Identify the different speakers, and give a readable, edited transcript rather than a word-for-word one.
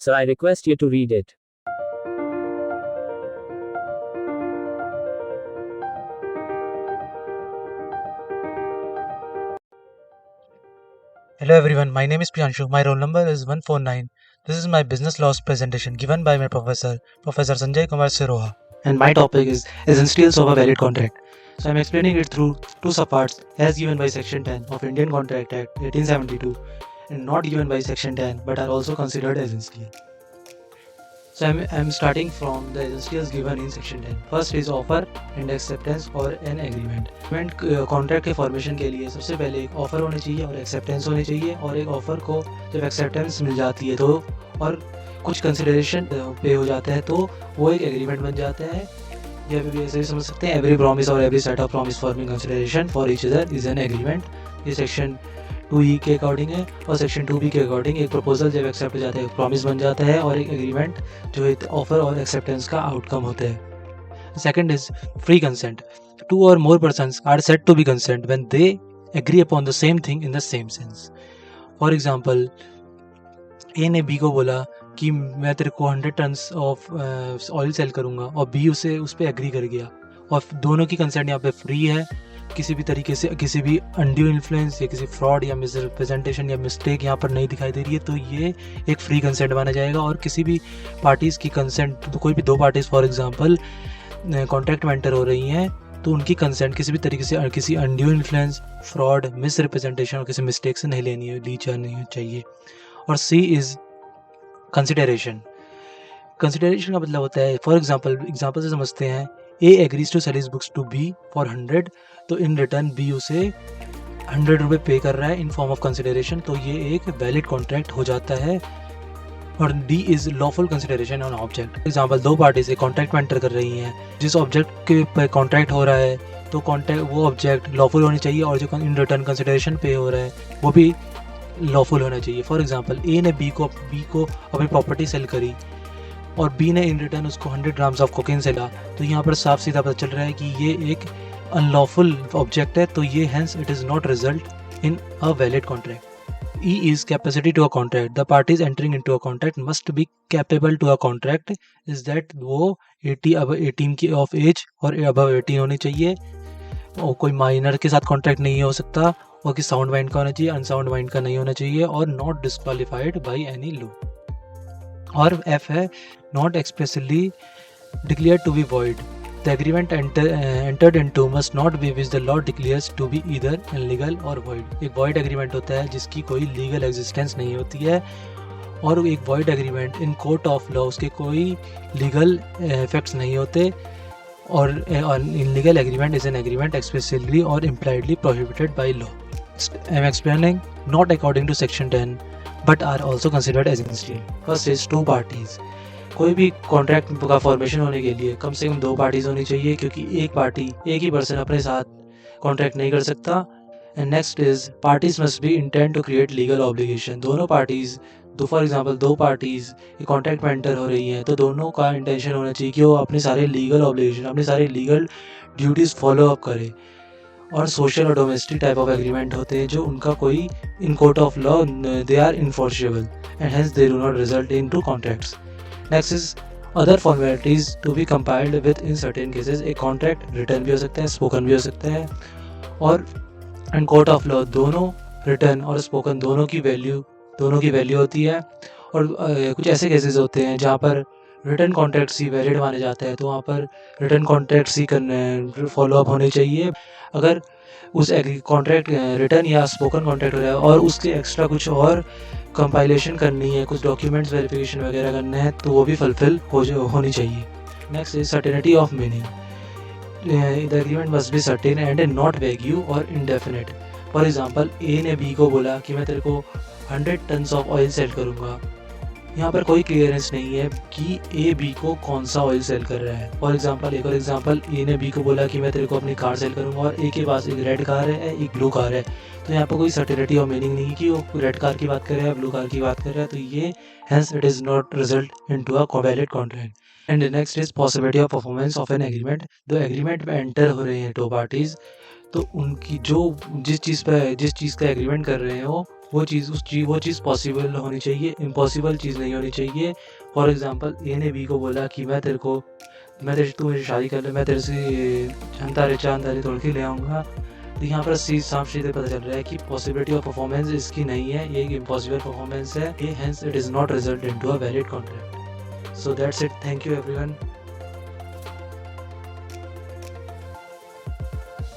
Speaker 1: so I request you to read it.
Speaker 2: Hello everyone, my name is Priyanshu. My roll number is 149. This is my business laws presentation given by my professor, Professor Sanjay Kumar Siroha. And my topic is essentials of a valid contract. So I am explaining it through two subparts as given by Section 10 of Indian Contract Act 1872 and not given by Section 10 but are also considered essential. So I'm starting from the essentials given in Section 10. First is offer and acceptance or an agreement. Contract के formation के लिए सबसे पहले एक offer होनी चाहिए और acceptance होनी चाहिए, और एक ऑफर को जब एक्सेप्टेंस मिल जाती है तो और कुछ कंसिडरेशन पे हो जाता है तो वो एक एग्रीमेंट बन जाता है, या फिर ऐसे भी समझ सकते हैं एवरी प्रॉमिस और every set of promise forming consideration for each other is an agreement. ये सेक्शन 2E के अकॉर्डिंग है, और सेक्शन 2B के अकॉर्डिंग एक प्रपोजल जब एक्सेप्ट हो जाता है प्रॉमिस बन जाता है, और एक एग्रीमेंट जो है ऑफर और एक्सेप्टेंस का आउटकम होता है। Second is free consent. 2 or more persons are said to be consent when they agree upon the same thing in the same sense. For example, A ने B को बोला कि मैं तेरे को 100 टन्स ऑफ ऑयल सेल करूँगा, और B उस पर एग्री कर गया, और दोनों की कंसेंट यहाँ पे फ्री है, किसी भी तरीके से किसी भी अनड्यू इन्फ्लुएंस या किसी फ्रॉड या मिसरिप्रेजेंटेशन या मिस्टेक यहाँ पर नहीं दिखाई दे रही है, तो ये एक फ्री कंसेंट माना जाएगा। और किसी भी पार्टीज़ की कंसेंट, तो कोई भी दो पार्टीज़ फॉर एग्जांपल कॉन्ट्रैक्ट में एंटर हो रही हैं, तो उनकी कंसेंट किसी भी तरीके से किसी अनड्यू इन्फ्लुएंस, फ्रॉड, मिसरिप्रेजेंटेशन और किसी मिस्टेक से नहीं ली जानी चाहिए। और C इज़ कंसिडरेशन। कंसिडरेशन का मतलब होता है, फॉर एग्जाम्पल से समझते हैं, A agrees to sell his books to B for 100, तो इन रिटर्न B उसे 100 रुपये पे कर रहा है इन फॉर्म ऑफ कंसिडरेशन, तो ये एक वैलिड कॉन्ट्रैक्ट हो जाता है। और D is lawful consideration on object. Example, दो पार्टीज एक कॉन्ट्रैक्ट में एंटर कर रही हैं, जिस ऑब्जेक्ट के पे कॉन्ट्रैक्ट हो रहा है तो वो ऑब्जेक्ट लॉफुल होनी चाहिए, और जो इन रिटर्न कंसिडरेशन पे हो रहा है वो भी लॉफुल होना चाहिए। फॉर एग्जाम्पल, A ने B को अपनी प्रॉपर्टी सेल करी, और B ने इन रिटर्न उसको 100 ग्राम्स ऑफ कोकेन सेला, तो यहाँ पर साफ सीधा पता चल रहा है कि ये एक अनलॉफुल ऑब्जेक्ट है, तो ये hence it is not result in a valid contract. E is capacity to a contract. The parties entering into a contract must be capable to a contract. Is that वो 18 की of as और above 18 होनी चाहिए, और कोई minor के साथ contract नहीं हो सकता, और कि साउंड माइंड का होना चाहिए, अनसाउंड माइंड का नहीं होना चाहिए, और not disqualified by any law. और F है not expressly declared to be void. The agreement entered into must not be which the law declares to be either illegal or void. एक void agreement होता है जिसकी कोई legal existence नहीं होती है, और एक void agreement in court of law उसके कोई legal effects नहीं होते, और illegal agreement is an agreement expressly or impliedly prohibited by law. I am explaining not according to section 10 but are also considered as essential. First is two parties. कोई भी contract का formation होने के लिए कम से कम दो पार्टीज होनी चाहिए, क्योंकि एक ही पर्सन अपने साथ कॉन्ट्रैक्ट नहीं कर सकता। And next is parties must be intend to create legal obligation. दोनों पार्टीज, फॉर एग्जांपल दो पार्टीज कॉन्ट्रैक्ट में एंटर हो रही हैं, तो दोनों का इंटेंशन होना चाहिए कि वो अपने सारे लीगल ऑब्लिगेशन, अपने सारे लीगल ड्यूटीज़ फॉलो अप करें। और सोशल और डोमेस्टिक टाइप ऑफ एग्रीमेंट होते हैं जो उनका कोई in court of law they are enforceable and hence they do not result in to contracts. Next is other formalities to be complied with in certain cases. एक contract return भी हो सकता है, स्पोकन भी हो सकता है, और इन कोर्ट ऑफ लॉ दोनों रिटर्न और स्पोकन दोनों की वैल्यू होती है। और कुछ ऐसे केसेस होते हैं जहाँ पर रिटर्न कॉन्ट्रैक्ट्स ही वैलिड माने जाता है, तो वहाँ पर रिटर्न कॉन्ट्रैक्ट्स ही फॉलो अप होने चाहिए। अगर उस कॉन्ट्रैक्ट रिटर्न या स्पोकन कॉन्ट्रैक्ट हो रहा है और उसके एक्स्ट्रा कुछ और कंपाइलेशन करनी है, कुछ डॉक्यूमेंट्स वेरिफिकेशन वगैरह करना है, तो वो भी फुलफिल होनी चाहिए। Next is certainty of meaning. The agreement must be certain and not wagyu और इंडेफिनिट। फॉर एग्जांपल, A ने B को बोला कि मैं तेरे को 100 टन्स ऑफ ऑयल सेल करूँगा। यहाँ पर कोई क्लियरेंस नहीं है कि A B को कौन सा ऑयल सेल कर रहा है। फॉर एग्जांपल, एक और एग्जांपल, A ने B को बोला कि मैं तेरे को अपनी कार सेल करूँगा, और A के पास एक रेड कार है, एक ब्लू कार है, तो यहाँ पर कोई सर्टेनिटी और मीनिंग नहीं कि वो रेड कार की बात कर रहा है, ब्लू कार की बात कर रहा है, तो ये hence it is not result into a valid contract. And next is possibility of performance of an agreement. दो एग्रीमेंट में एंटर हो रहे हैं दो पार्टीज़, तो उनकी जो जिस चीज़ का एग्रीमेंट कर रहे हैं वो वो चीज़ पॉसिबल होनी चाहिए, इम्पॉसिबल चीज़ नहीं होनी चाहिए। फॉर एग्जांपल ए ने बी को बोला कि तू मेरी शादी कर ले, मैं तेरे से चांद तारे तोड़ के ले आऊँगा। तो यहाँ पर साफ सीधे पता चल रहा है कि पॉसिबिलिटी ऑफ परफॉर्मेंस इसकी नहीं है, ये एक इम्पॉसिबल परफॉर्मेंस है, hence it is not result into a valid contract. So that's it, thank you everyone.